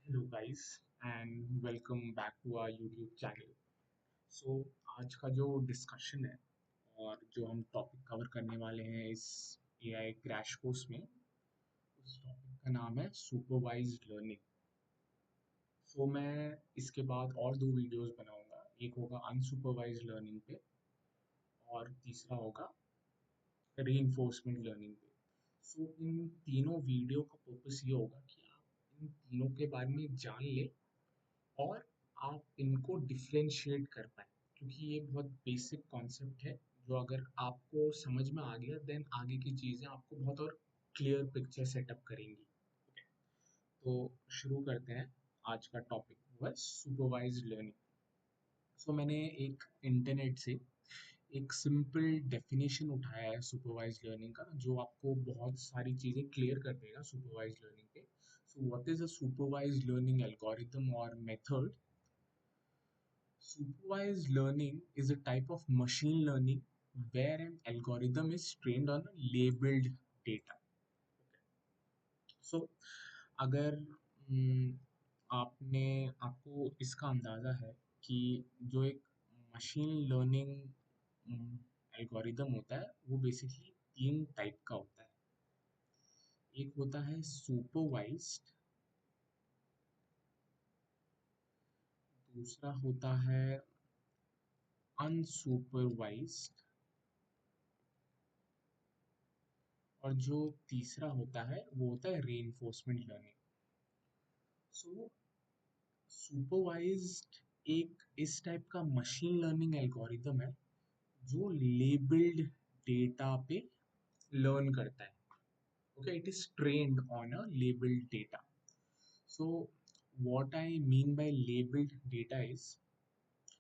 Hello guys and welcome back to our YouTube channel. So आज का जो discussion है और जो हम टॉपिक कवर करने वाले हैं इस एआई क्रैश कोर्स में, उस टॉपिक का नाम है सुपरवाइज्ड लर्निंग। सो मैं इसके बाद और दो वीडियोस बनाऊंगा, एक होगा अनसुपरवाइज्ड लर्निंग पे और तीसरा होगा रीइंफोर्समेंट लर्निंग पे। सो इन तीनों वीडियो का पर्पस ये होगा कि आप इन तीनों के बारे में जान ले और आप इनको डिफरेंशिएट कर पाए, क्योंकि ये बहुत बेसिक कॉन्सेप्ट है जो अगर आपको समझ में आ गया देन आगे की चीज़ें आपको बहुत और क्लियर पिक्चर सेटअप करेंगी। ओके, तो शुरू करते हैं। आज का टॉपिक हुआ सुपरवाइज्ड लर्निंग। सो मैंने एक इंटरनेट से एक सिंपल डेफिनेशन उठाया है सुपरवाइज्ड लर्निंग का, जो आपको बहुत सारी चीज़ें क्लियर कर देगा सुपरवाइज्ड लर्निंग पे। So what is a supervised learning algorithm और method? Supervised learning is a type of machine learning where an algorithm is trained on labeled data. So, अगर आपने आपको इसका अंदाज़ा है कि जो एक मशीन लर्निंग एल्गोरिदम होता है वो बेसिकली तीन टाइप का होता है। एक होता है सुपरवाइज्ड, दूसरा होता है अनसुपरवाइज्ड और जो तीसरा होता है वो होता है रीइंफोर्समेंट लर्निंग। सो सुपरवाइज्ड एक इस टाइप का मशीन लर्निंग एल्गोरिदम है जो लेबल्ड डेटा पे लर्न करता है। Okay, it is trained on a labelled data. So what I mean by labelled data is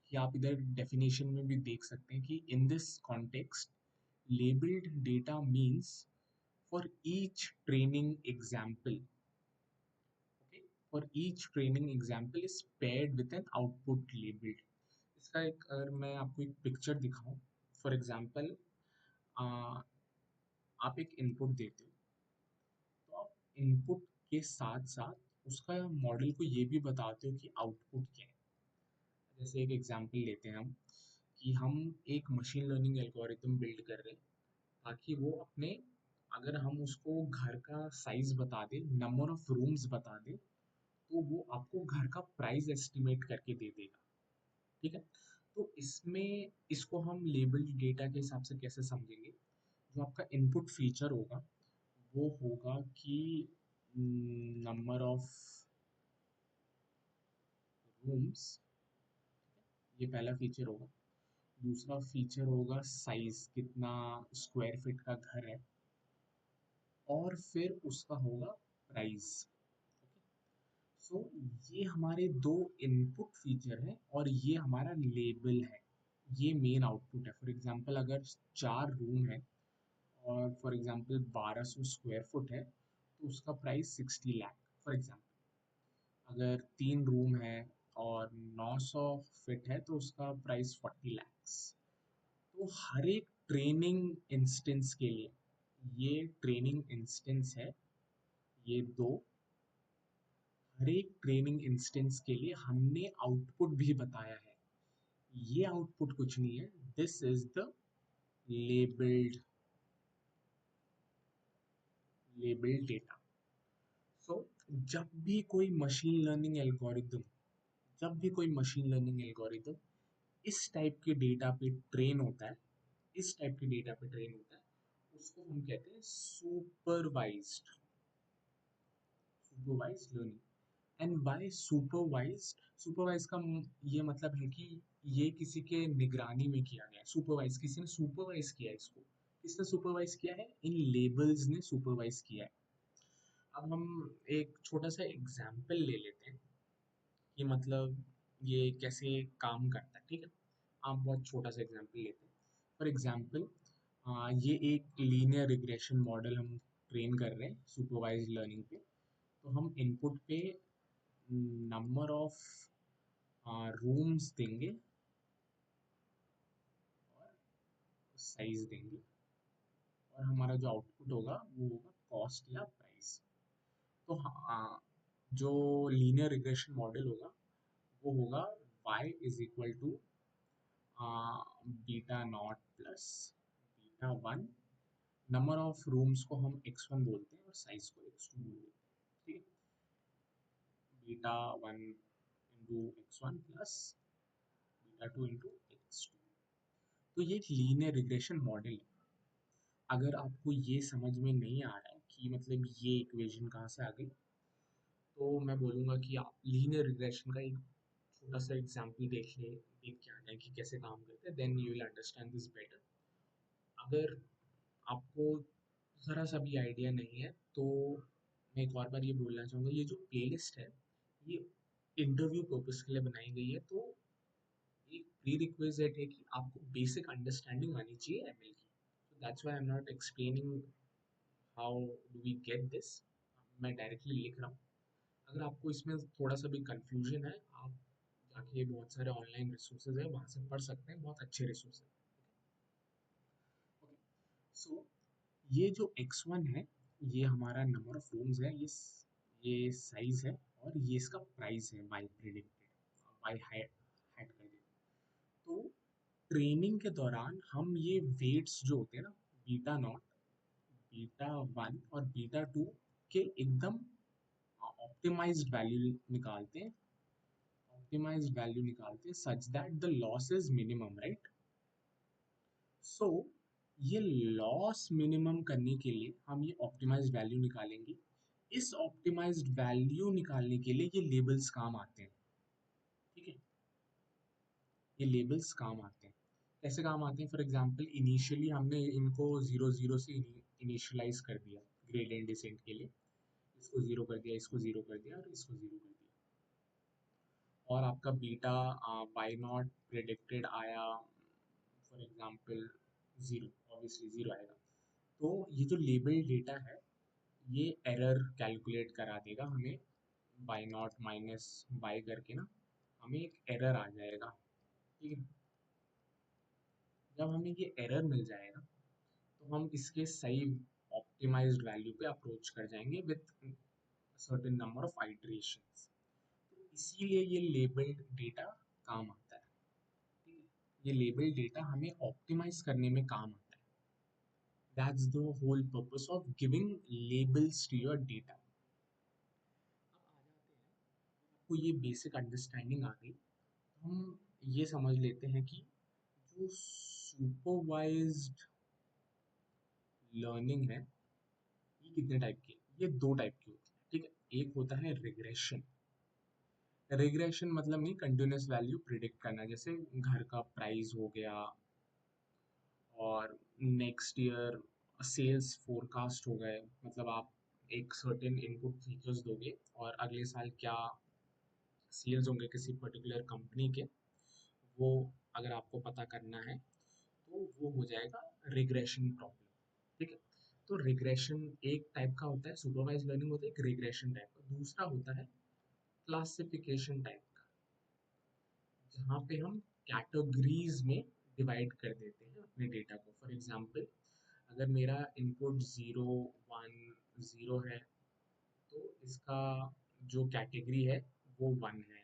कि आप इधर डेफिनेशन में भी देख सकते हैं कि in this context labelled data means for each training example, okay, for each training example is paired with an output labeled। इसका एक अगर मैं आपको एक पिक्चर दिखाऊं, फॉर एग्जांपल आप एक इनपुट देते हो, तो आप इनपुट के साथ साथ उसका मॉडल को ये भी बताते हो कि आउटपुट क्या है। जैसे एक एग्जांपल लेते हैं हम कि हम एक मशीन लर्निंग एल्गोरिथम बिल्ड कर रहे हैं ताकि वो अपने, अगर हम उसको घर का साइज बता दें, नंबर ऑफ रूम्स बता दें, तो वो आपको घर का प्राइस एस्टिमेट करके दे देगा। ठीक है, तो इसमें इसको हम लेबल डेटा के हिसाब से कैसे समझेंगे? जो आपका इनपुट फीचर होगा वो होगा कि नंबर ऑफ रूम्स, ये पहला फीचर होगा। दूसरा फीचर होगा साइज, कितना स्क्वायर फीट का घर है, और फिर उसका होगा प्राइस। सो ये हमारे दो इनपुट फीचर हैं और ये हमारा लेबल है, ये मेन आउटपुट है। फॉर एग्जांपल अगर 4 रूम है और फॉर एग्जांपल 1200 स्क्वायर फुट है तो उसका प्राइस 60 लाख फॉर एग्जांपल। अगर 3 रूम है और 900 फिट है तो उसका प्राइस 40 लैक्स। तो हर एक ट्रेनिंग इंस्टेंस के लिए, ये ट्रेनिंग इंस्टेंस है, ये दो, हर एक ट्रेनिंग इंस्टेंस के लिए हमने आउटपुट भी बताया है। ये आउटपुट कुछ नहीं है, this is the labelled labelled data. So जब भी कोई मशीन लर्निंग एल्गोरिदम जब भी कोई मशीन लर्निंग एल्गोरिदम इस टाइप के डेटा पे ट्रेन होता है, इस टाइप के डेटा पे ट्रेन होता है, उसको हम कहते हैं supervised learning. And by supervise का ये मतलब है कि ये किसी के निगरानी में किया गया है। सुपरवाइज, किसी ने सुपरवाइज किया है इसको। किसने सुपरवाइज किया है? इन लेबल्स ने सुपरवाइज किया है। अब हम एक छोटा सा एग्जाम्पल ले लेते हैं कि मतलब ये कैसे काम करता है। ठीक है, आप बहुत छोटा सा एग्जाम्पल लेते हैं। फॉर एग्जाम्पल ये एक लीनियर रिग्रेशन मॉडल हम ट्रेन कर रहे हैं सुपरवाइज लर्निंग पे। तो हम इनपुट पे नंबर ऑफ रूम्स देंगे और साइज देंगे, और हमारा जो आउटपुट होगा वो होगा कॉस्ट या प्राइस। तो हाँ, जो लीनियर रिग्रेशन मॉडल होगा वो होगा y is equal to beta not plus beta one. Number of rooms को हम x1 बोलते हैं और साइज को x2 बोलते हैं। ठीक है, beta one into x1 plus beta two into x2। तो ये एक लीनियर रिग्रेशन मॉडल है। अगर आपको ये समझ में नहीं आ रहा है कि मतलब ये इक्वेशन कहाँ से आ गई, तो मैं बोलूँगा कि आप लीनियर रिग्रेशन का एक छोटा सा एग्जाम्पल देख के आ जाए कि कैसे काम करते हैं, then you will understand this better. अगर आपको ज़रा सा भी आइडिया नहीं है तो मैं एक और बार ये बोलना चाहूँगा, ये जो प्लेलिस्ट है ये इंटरव्यू पर्पस के लिए बनाई गई है। तो एक प्री रिक्विजिट है कि आपको बेसिक अंडरस्टैंडिंग आनी चाहिए एमएल की। So that's why I'm not explaining how do we get this, मैं डायरेक्टली लिख रहा हूँ। अगर आपको इसमें थोड़ा सा भी कंफ्यूजन है, आप जाके बहुत सारे ऑनलाइन रिसोर्सेज है वहाँ से पढ़ सकते हैं, बहुत अच्छे रिसोर्सेज। ओके, सो ये जो x1 है ये हमारा नंबर ऑफ रूम्स है, ये साइज है और ये इसका प्राइस है y प्रिडिक्टेड, y हाइट कर दिया। तो ट्रेनिंग के दौरान हम ये वेट्स जो होते हैं ना, बीटा नॉट, बीटा वन और बीटा टू के एकदम ऑप्टिमाइज्ड वैल्यू निकालते हैं, ऑप्टिमाइज्ड वैल्यू निकालते हैं such that the loss is minimum, right. So ये लॉस मिनिमम करने के लिए हम ये ऑप्टिमाइज्ड वैल्यू निकालेंगे। इस ऑप्टिमाइज्ड वैल्यू निकालने के लिए ये लेबल्स काम आते हैं। ठीक है, ये लेबल्स काम आते हैं। कैसे काम आते हैं? फॉर एग्जांपल इनिशियली हमने इनको 0 0 से इनिशियलाइज कर दिया ग्रेडियंट डिसेंट के लिए, इसको 0 कर दिया, इसको 0 कर दिया और इसको 0 कर दिया, और आपका बीटा बाई नॉट प्रेडिक्टेड आया फॉर एग्जांपल 0, ऑब्वियसली 0 आएगा। तो ये जो लेबल डेटा है ये एरर कैलकुलेट करा देगा हमें, बाई नॉट माइनस बाई करके ना हमें एक एरर आ जाएगा। ठीक है, जब हमें ये एरर मिल जाएगा तो हम इसके सही ऑप्टिमाइज्ड वैल्यू पे अप्रोच कर जाएंगे with certain number of iterations. तो इसीलिए ये लेबल्ड डेटा काम आता है। ठीक है, ये लेबल डेटा हमें ऑप्टिमाइज करने में काम आता है। That's the whole purpose of giving labels to your data. अब आ जाते हैं, आपको ये बेसिक अंडरस्टैंडिंग आ गई, हम ये समझ लेते हैं कि जो सुपरवाइज्ड लर्निंग है ये कितने टाइप की है? ये दो टाइप की होती है। ठीक है, एक होता है रिग्रेशन। रिग्रेशन मतलब नहीं कंटिन्यूस वैल्यू प्रिडिक्ट करना, जैसे घर का प्राइस हो गया और नेक्स्ट ईयर सेल्स फोरकास्ट हो गए। मतलब आप एक सर्टेन इनपुट फीचर्स दोगे और अगले साल क्या सेल्स होंगे किसी पर्टिकुलर कंपनी के, वो अगर आपको पता करना है तो वो हो जाएगा रिग्रेशन प्रॉब्लम। ठीक है, तो रिग्रेशन एक टाइप का होता है, सुपरवाइज लर्निंग होता है एक रिग्रेशन टाइप का। दूसरा होता है क्लासिफिकेशन टाइप का, जहाँ पे हम कैटेगरीज में डिवाइड कर देते हैं अपने डेटा को। फॉर एग्जांपल अगर मेरा इनपुट 0 1 0 है तो इसका जो कैटेगरी है वो 1 है।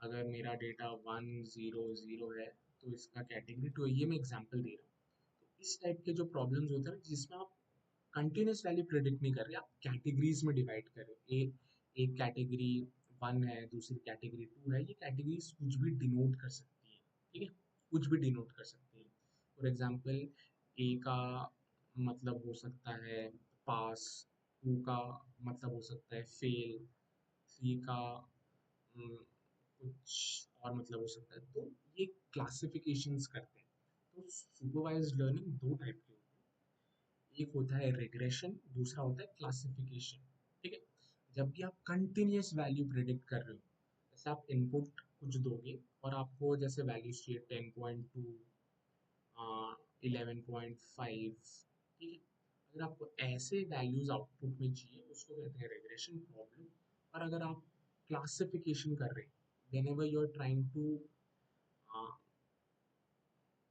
अगर मेरा डेटा 1 0 0 है तो इसका कैटेगरी 2 है। ये मैं एग्जांपल दे रहा हूँ। तो इस टाइप के जो प्रॉब्लम्स होते हैं जिसमें आप कंटिन्यूस वैल्यू प्रेडिक्ट नहीं कर रहे, आप कैटेगरीज में डिवाइड कर रहे हो। एक कैटेगरी 1 है, दूसरी कैटेगरी 2 है, ये कैटेगरीज कुछ भी डिनोट कर सकती है। ठीक है, कुछ भी डिनोट कर सकती है। फॉर एग्जांपल ए का मतलब हो सकता है पास, टू का मतलब हो सकता है फेल, थ्री का कुछ और मतलब हो सकता है। तो ये क्लासिफिकेशंस करते हैं। तो सुपरवाइज्ड लर्निंग दो टाइप की होती है, एक होता है रिग्रेशन, दूसरा होता है क्लासिफिकेशन। ठीक है, जब भी आप कंटिन्यूस वैल्यू प्रेडिक्ट कर रहे हो, जैसे आप इनपुट कुछ दोगे और आपको जैसे वैल्यू चाहिए 10.2, 11.5। ठीक है, अगर आपको ऐसे वैल्यूज आउटपुट में चाहिए उसको कहते हैं रिग्रेशन प्रॉब्लम। और अगर आप क्लासिफिकेशन कर रहे हैं, whenever you're trying to uh,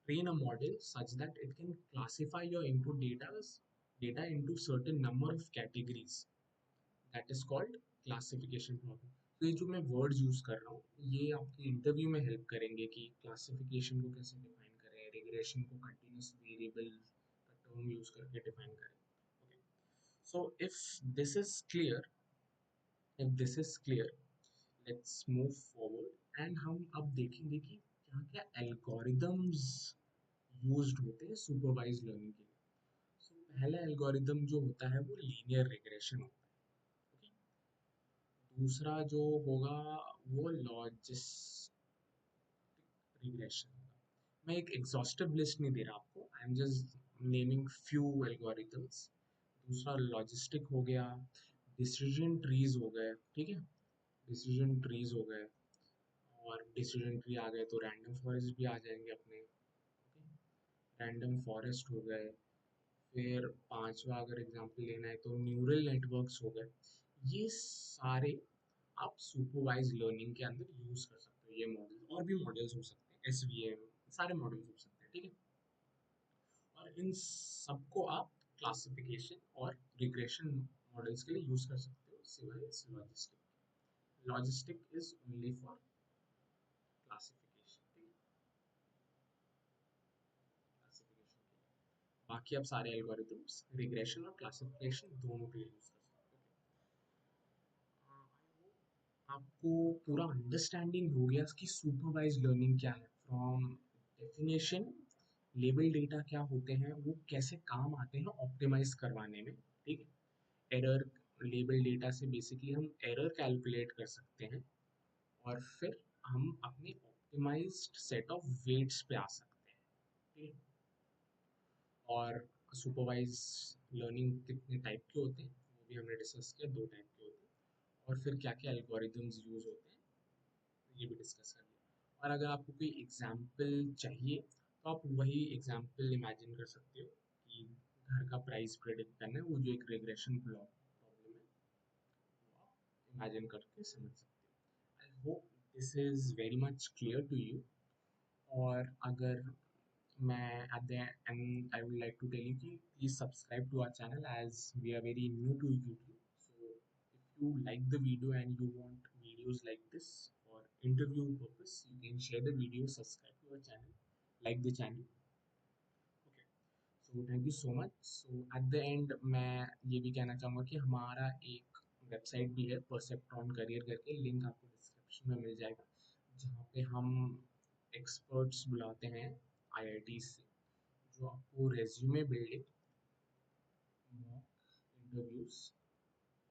train a model such that it can classify your input data into certain number of categories, that is called classification problem. तो ये जो मैं वर्ड्स यूज़ कर रहा हूँ ये आपके इंटरव्यू में हेल्प करेंगे कि क्लासिफिकेशन को कैसे डिफाइन करें, रिग्रेशन को कंटिन्यूस वेरिएबल का टर्म यूज़ करके डिफाइन करें। Okay, so if this is clear let's move forward and हम अब देखेंगे कि क्या क्या एल्गोरिदम्स यूज्ड होते हैं सुपरवाइज लर्निंग के लिए। सो पहला एल्गोरिदम जो होता है वो लीनियर रिग्रेशन होता है। ओके, दूसरा जो होगा वो लॉजिस्टिक रिग्रेशन होगा। मैं एक एग्जॉस्टिव लिस्ट नहीं दे रहा आपको, I am just naming few algorithms. दूसरा लॉजिस्टिक हो गया, डिसीजन ट्रीज हो गए, ठीक है, डिसीजन ट्रीज हो गए, और डिसीजन ट्री आ गए तो रैंडम फॉरेस्ट भी आ जाएंगे अपने। रैंडम फॉरेस्ट हो गए, फिर पांचवा अगर एग्जांपल लेना है तो न्यूरल नेटवर्क्स हो गए। ये सारे आप सुपरवाइज लर्निंग के अंदर यूज कर सकते हो। ये मॉडल और भी मॉडल्स हो सकते हैं, एसवीएम, सारे मॉडल्स हो सकते हैं, ठीक है। और इन सबको आप क्लासिफिकेशन और रिग्रेशन मॉडल्स के लिए यूज कर सकते हो, सिवाय logistic. Logistic is only for classification, ठीक है, क्लासिफिकेशन के लिए। बाकी आप सारे एल्गोरिथम्स रिग्रेशन और क्लासिफिकेशन दोनों के लिए यूज कर सकते हो। आपको पूरा अंडरस्टैंडिंग हो गया कि सुपरवाइज लर्निंग क्या है, फ्रॉम डेफिनेशन, लेबल डेटा क्या होते हैं, वो कैसे काम आते हैं ऑप्टिमाइज करवाने में, ठीक है। एरर, लेबल डेटा से बेसिकली हम एरर कैलकुलेट कर सकते हैं और फिर हम अपने ऑप्टिमाइज्ड सेट ऑफ वेट्स पे आ सकते हैं, ठीक है। और सुपरवाइज लर्निंग कितने टाइप के होते हैं वो भी हमने डिस्कस किया, दो टाइप के होते हैं। और फिर क्या क्या एल्गोरिदम्स यूज होते हैं ये भी डिस्कस कर लिया। और अगर आपको कोई एग्जाम्पल चाहिए तो आप वही एग्जाम्पल इमेजिन कर सकते हो कि घर का प्राइस प्रेडिक्ट करना है, वो जो एक रिग्रेशन प्रॉब्लम है वो आप इमेजिन करके समझ सकते हो। I hope this is very much clear to you. और अगर मैं at the end I would like to tell you कि please subscribe to our channel as we are very new to YouTube. So if you like the video and you want videos like this for interview purpose, you can share the video, subscribe to our channel, like the channel. Okay. So thank you so much. So at the end मैं ये भी कहना चाहूँगा कि हमारा एक website भी है, परसेप्ट्रॉन करियर करके, लिंक आपको डिस्क्रिप्शन में मिल जाएगा, जहाँ पे हम एक्सपर्ट्स बुलाते हैं आईआईटी से, जो आपको रेज्यूमे बिल्डिंग, मॉक इंटरव्यूज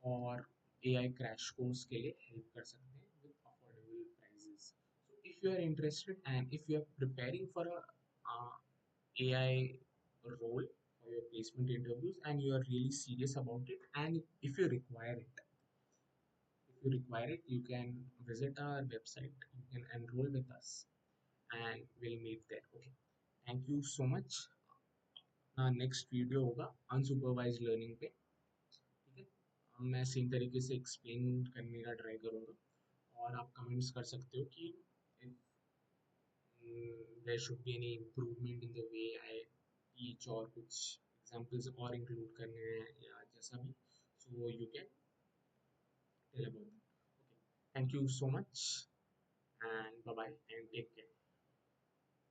और एआई क्रैश कोर्स के लिए हेल्प कर सकते हैं with affordable prices. So if you are interested and if you are preparing for a AI role for your placement interviews and you are really serious about it, and if you require it you can visit our website, you can enroll with us and we'll meet there. Okay, thank you so much. अपना next video होगा unsupervised learning पे, ठीक है। मैं same तरीके से explain करने का ट्राई करूँगा और आप कमेंट्स कर सकते हो कि there should be any improvement in the way I teach, और कुछ एग्जांपल्स और इंक्लूड करने हैं या जैसा भी, so you can tell about that. Okay, thank you so much and bye bye and take care.